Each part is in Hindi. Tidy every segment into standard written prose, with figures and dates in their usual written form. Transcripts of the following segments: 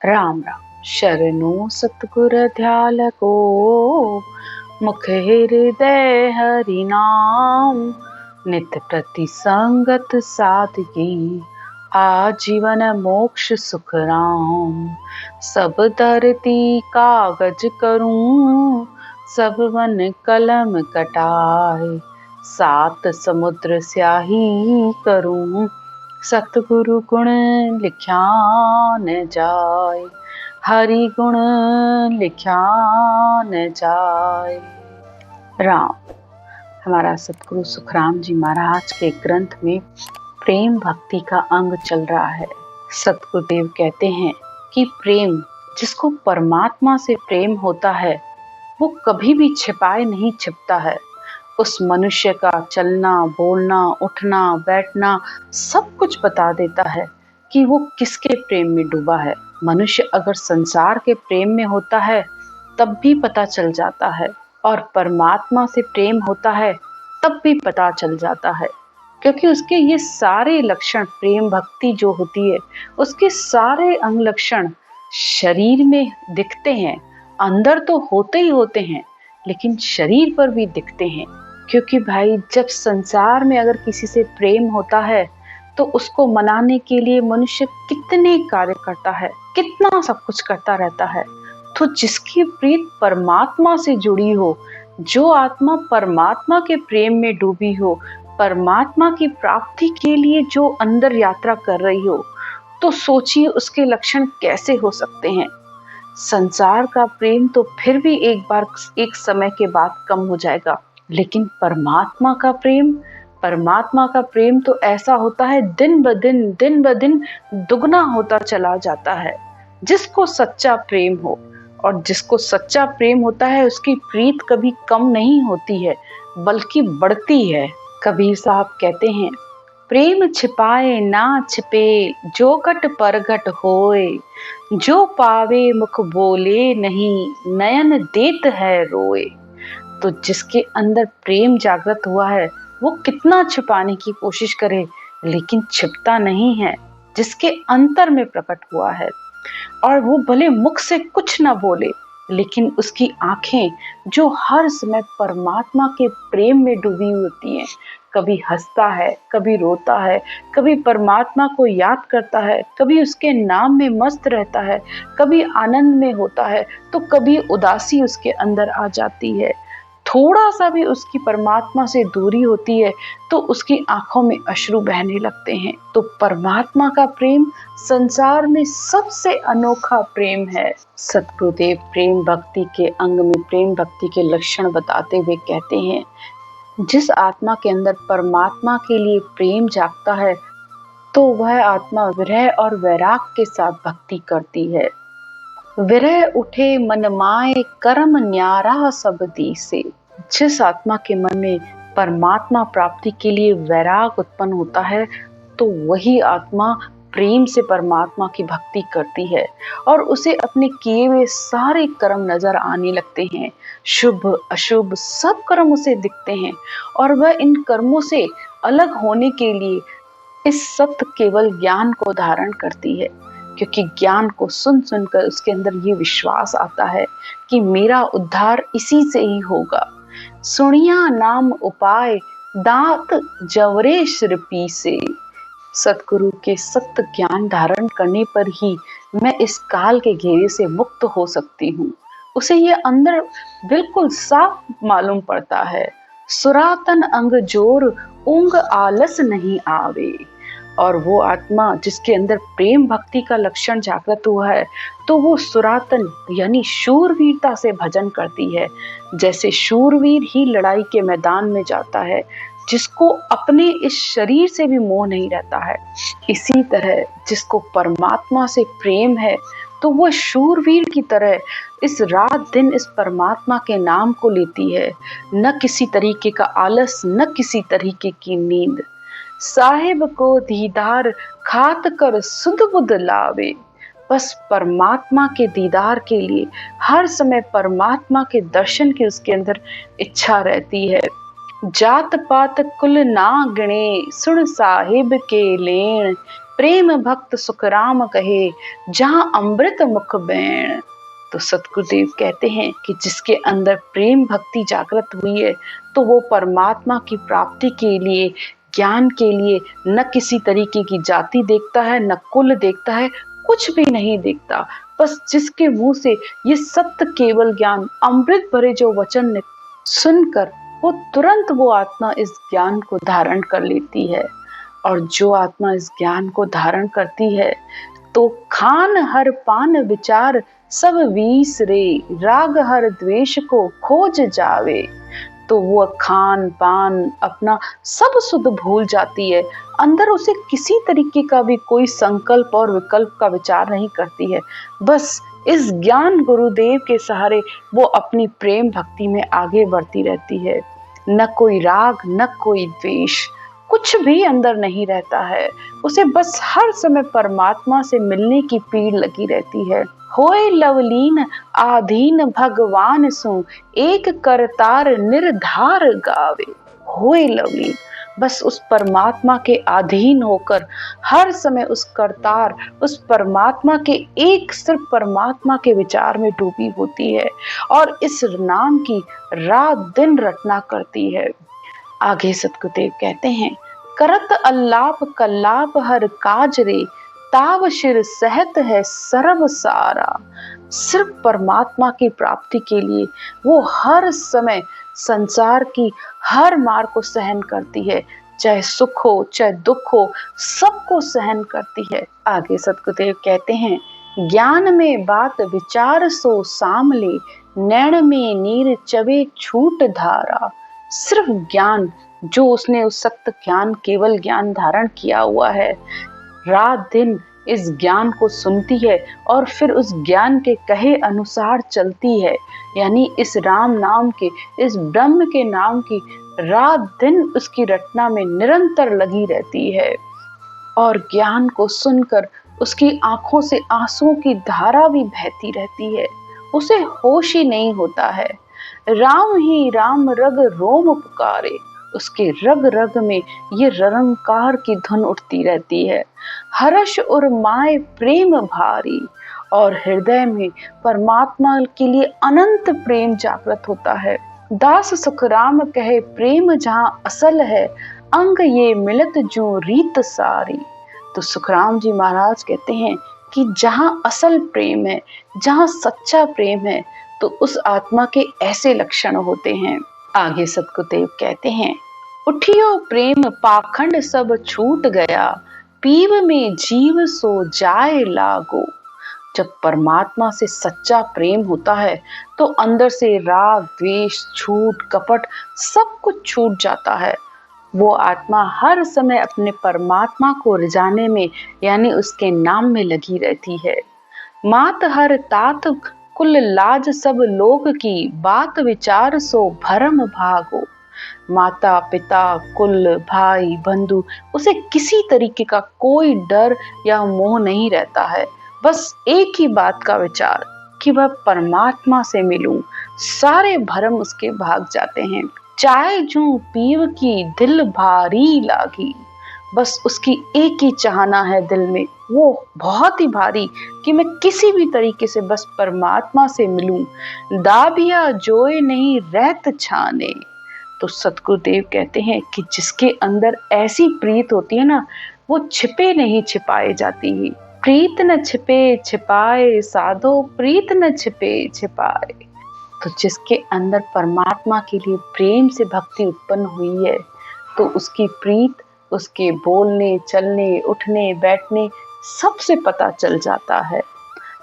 राम राम। शरणो सतगुर ध्याल को, मुख हृदय हरि नाम। नित प्रति संगत साधकी, आजीवन मोक्ष सुख राम। सब धरती कागज करूं, सब वन कलम कटाए। सात समुद्र स्याही करूं, सतगुरु गुण लिख्या न जाए। हरि गुण लिख्या न जाए। राम। हमारा सतगुरु सुखराम जी महाराज के ग्रंथ में प्रेम भक्ति का अंग चल रहा है। सतगुरुदेव कहते हैं कि प्रेम, जिसको परमात्मा से प्रेम होता है, वो कभी भी छिपाए नहीं छिपता है। उस मनुष्य का चलना, बोलना, उठना, बैठना सब कुछ बता देता है कि वो किसके प्रेम में डूबा है। मनुष्य अगर संसार के प्रेम में होता है तब भी पता चल जाता है, और परमात्मा से प्रेम होता है तब भी पता चल जाता है, क्योंकि उसके ये सारे लक्षण, प्रेम भक्ति जो होती है उसके सारे अंग लक्षण शरीर में दिखते हैं। अंदर तो होते ही होते हैं, लेकिन शरीर पर भी दिखते हैं। क्योंकि भाई, जब संसार में अगर किसी से प्रेम होता है तो उसको मनाने के लिए मनुष्य कितने कार्य करता है, कितना सब कुछ करता रहता है। तो जिसकी प्रीत परमात्मा से जुड़ी हो, जो आत्मा परमात्मा के प्रेम में डूबी हो, परमात्मा की प्राप्ति के लिए जो अंदर यात्रा कर रही हो, तो सोचिए उसके लक्षण कैसे हो सकते हैं। संसार का प्रेम तो फिर भी एक समय के बाद कम हो जाएगा, लेकिन परमात्मा का प्रेम तो ऐसा होता है, दिन ब दिन दुगना होता चला जाता है। जिसको सच्चा प्रेम हो, और जिसको सच्चा प्रेम होता है, उसकी प्रीत कभी कम नहीं होती है, बल्कि बढ़ती है। कबीर साहब कहते हैं, प्रेम छिपाए ना छिपे, जो घट परघट होए। जो पावे मुख बोले नहीं, नयन देत है रोए। तो जिसके अंदर प्रेम जागृत हुआ है, वो कितना छिपाने की कोशिश करे, लेकिन छिपता नहीं है। जिसके अंतर में प्रकट हुआ है, और वो भले मुख से कुछ ना बोले, लेकिन उसकी आंखें जो हर समय परमात्मा के प्रेम में डूबी होती हैं, कभी हंसता है, कभी रोता है, कभी परमात्मा को याद करता है, कभी उसके नाम में मस्त रहता है, कभी आनंद में होता है, तो कभी उदासी उसके अंदर आ जाती है। थोड़ा सा भी उसकी परमात्मा से दूरी होती है तो उसकी आंखों में अश्रु बहने लगते हैं। तो परमात्मा का प्रेम संसार में सबसे अनोखा प्रेम है। सतगुरुदेव प्रेम भक्ति के अंग में प्रेम भक्ति के लक्षण बताते हुए कहते हैं, जिस आत्मा के अंदर परमात्मा के लिए प्रेम जागता है, तो वह आत्मा विरह और वैराग के साथ भक्ति करती है। विरह उठे मन माए, कर्म न्यारा सब दीसे। जिस आत्मा के मन में परमात्मा प्राप्ति के लिए वैराग उत्पन्न होता है, तो वही आत्मा प्रेम से परमात्मा की भक्ति करती है, और उसे अपने किए हुए सारे कर्म नजर आने लगते हैं। शुभ अशुभ सब कर्म उसे दिखते हैं, और वह इन कर्मों से अलग होने के लिए इस सत्य केवल ज्ञान को धारण करती है। क्योंकि ज्ञान को सुनकर उसके अंदर ये विश्वास आता है कि मेरा उद्धार इसी से ही होगा। सुनिया नाम उपाय, दात जवरे सिर पीसे। सतगुरु के सत्य ज्ञान धारण करने पर ही मैं इस काल के घेरे से मुक्त हो सकती हूँ। उसे ये अंदर बिल्कुल साफ मालूम पड़ता है। सुरातन अंग जोर, ऊंग आलस नहीं आवे। और वो आत्मा जिसके अंदर प्रेम भक्ति का लक्षण जागृत हुआ है, तो वो सुरातन यानी शूरवीरता से भजन करती है। जैसे शूरवीर ही लड़ाई के मैदान में जाता है, जिसको अपने इस शरीर से भी मोह नहीं रहता है। इसी तरह जिसको परमात्मा से प्रेम है, तो वो शूरवीर की तरह इस रात दिन इस परमात्मा के नाम को लेती है। न किसी तरीके का आलस, न किसी तरीके की नींद। साहिब को दीदार, खात कर सुध बुध लावे। बस परमात्मा के दीदार के लिए हर समय परमात्मा के दर्शन की उसके अंदर इच्छा रहती है। जात पात कुल ना गिणे, सुन साहिब के लेन। प्रेम भक्त सुखराम कहे, जहां अमृत मुख बैण। तो सतगुरुदेव कहते हैं कि जिसके अंदर प्रेम भक्ति जागृत हुई है, तो वो परमात्मा की प्राप्ति के लिए, ज्ञान के लिए न किसी तरीके की जाति देखता है, न कुल देखता है, कुछ भी नहीं देखता। बस जिसके मुंह से ये सत्य केवल ज्ञान, अमृत भरे जो वचन सुनकर वो तुरंत वो आत्मा इस ज्ञान को धारण कर लेती है। और जो आत्मा इस ज्ञान को धारण करती है, तो खान हर पान विचार सब वीस रे, राग हर द्वेष को खोज जावे। तो वो खान पान अपना सब सुध भूल जाती है, अंदर उसे किसी तरीके का भी कोई संकल्प और विकल्प का विचार नहीं करती है। बस इस ज्ञान गुरुदेव के सहारे वो अपनी प्रेम भक्ति में आगे बढ़ती रहती है। न कोई राग, न कोई द्वेष, कुछ भी अंदर नहीं रहता है। उसे बस हर समय परमात्मा से मिलने की पीड़ लगी रहती है। होए लवलीन आधीन भगवान सु, एक करतार निर्धार गावे। होए लवलीन, बस उस परमात्मा के अधीन होकर हर समय उस करतार, उस परमात्मा के, एक सिर्फ परमात्मा के विचार में डूबी होती है और इस नाम की रात दिन रटना करती है। आगे सतगुरुदेव कहते हैं, करत अल्लाप कल्लाप हर काज रे, ताव शिर सहत है सर्व सारा। सिर्फ परमात्मा की प्राप्ति के लिए वो हर समय संसार की हर मार को सहन करती है, चाहे सुख हो चाहे दुख हो, सबको सहन करती है। आगे सतगुरुदेव कहते हैं, ज्ञान में बात विचार सो सामले, नैण में नीर चवे छूट धारा। सिर्फ ज्ञान, जो उसने उस सत्य ज्ञान, केवल ज्ञान धारण किया हुआ है, रात दिन इस ज्ञान को सुनती है और फिर उस ज्ञान के कहे अनुसार चलती है। यानी इस राम नाम के, इस ब्रह्म के नाम की रात दिन उसकी रटना में निरंतर लगी रहती है। और ज्ञान को सुनकर उसकी आंखों से आंसुओं की धारा भी बहती रहती है। उसे होश ही नहीं होता है। राम ही राम रग रोम पुकारे, उसके रग रग में ये ररंकार की धुन उठती रहती है। हर्ष और माए प्रेम भारी, और हृदय में परमात्मा के लिए अनंत प्रेम जागृत होता है। दास सुखराम कहे, प्रेम जहां असल है, अंग ये मिलत जो रीत सारी। तो सुखराम जी महाराज कहते हैं कि जहां असल प्रेम है, जहां सच्चा प्रेम है, तो उस आत्मा के ऐसे लक्षण होते हैं। आगे सतगुरुदेव कहते हैं, उठियो प्रेम पाखंड सब छूट गया, पीव में जीव सो जाए लागो। जब परमात्मा से सच्चा प्रेम होता है, तो अंदर से राग द्वेष झूठ कपट सब कुछ छूट जाता है। वो आत्मा हर समय अपने परमात्मा को रिझाने में, यानी उसके नाम में लगी रहती है। मात हर तात कुल लाज सब लोग की, बात विचार सो भरम भागो। माता पिता कुल भाई बंधु, उसे किसी तरीके का कोई डर या मोह नहीं रहता है। बस एक ही बात का विचार कि वह परमात्मा से मिलूं, सारे भरम उसके भाग जाते हैं। चाय जूं पीव की दिल भारी लागी, बस उसकी एक ही चाहना है दिल में, वो बहुत ही भारी, कि मैं किसी भी तरीके से बस परमात्मा से मिलूं। दाबिया जोए नहीं रहत छाने। तो सतगुरुदेव कहते हैं कि जिसके अंदर ऐसी प्रीत होती है ना, वो छिपे नहीं छिपाए जाती ही। प्रीत न छिपे छिपाए साधो, प्रीत न छिपे छिपाए। तो जिसके अंदर परमात्मा के लिए प्रेम से भक्ति उत्पन्न हुई है, तो उसकी प्रीत उसके बोलने चलने उठने बैठने सबसे पता चल जाता है।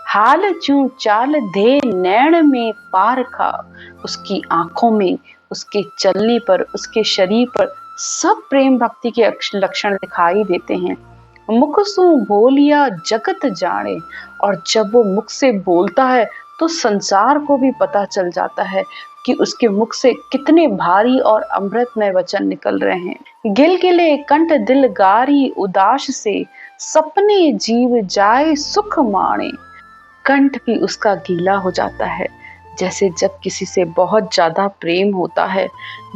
हाल चूं चाल दे नैण में पारखा, उसकी आंखों में, उसके चलने पर, उसके शरीर पर सब प्रेम भक्ति के लक्षण दिखाई देते हैं। मुख सु बोलिया जगत जाने, और जब वो मुख से बोलता है तो संसार को भी पता चल जाता है कि उसके मुख से कितने भारी और अमृतमय वचन निकल रहे हैं। गिलगिले कंठ दिल गारी उदास से, सपने जीव जाए सुख माणे। कंठ भी उसका गीला हो जाता है। जैसे जब किसी से बहुत ज्यादा प्रेम होता है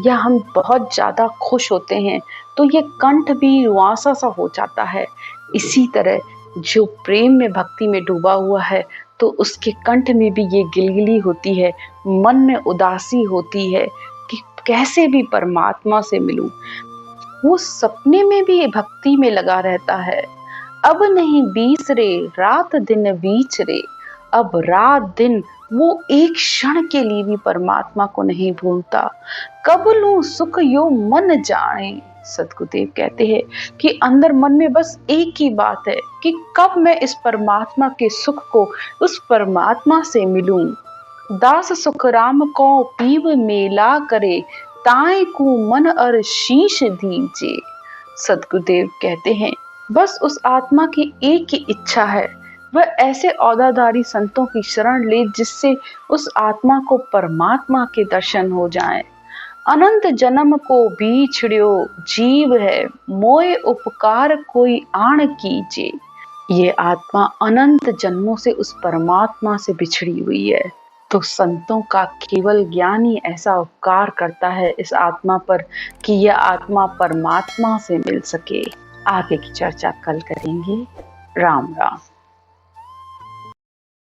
या हम बहुत ज्यादा खुश होते हैं, तो ये कंठ भी रुआंसा सा हो जाता है। इसी तरह जो प्रेम में भक्ति में डूबा हुआ है तो उसके कंठ में भी ये गिलगिली होती है, मन में उदासी होती है कि कैसे भी परमात्मा से मिलूं। वो सपने में भी भक्ति में लगा रहता है। अब नहीं बीस रे रात दिन बीच रे, अब रात दिन वो एक क्षण के लिए भी परमात्मा को नहीं भूलता। कब लूं सुख यो मन जाने, सद्गुरुदेव कहते हैं कि अंदर मन में बस एक ही बात है कि कब मैं इस परमात्मा के सुख को उस परमात्मा से मिलूं। दास सुख राम को पीव मेला करे, ताए को मन और शीश दीजे। सद्गुरुदेव कहते हैं बस उस आत्मा की एक ही इच्छा है, वह ऐसे औदाधारी संतों की शरण ले जिससे उस आत्मा को परमात्मा के दर्शन हो जाएं। अनंत जन्म को बिछड़ियो जीव है, मोए उपकार कोई आण कीजे। ये आत्मा अनंत जन्मों से उस परमात्मा से बिछड़ी हुई है, तो संतों का केवल ज्ञान ही ऐसा उपकार करता है इस आत्मा पर कि यह आत्मा परमात्मा से मिल सके। आगे की चर्चा कल करेंगे। राम राम।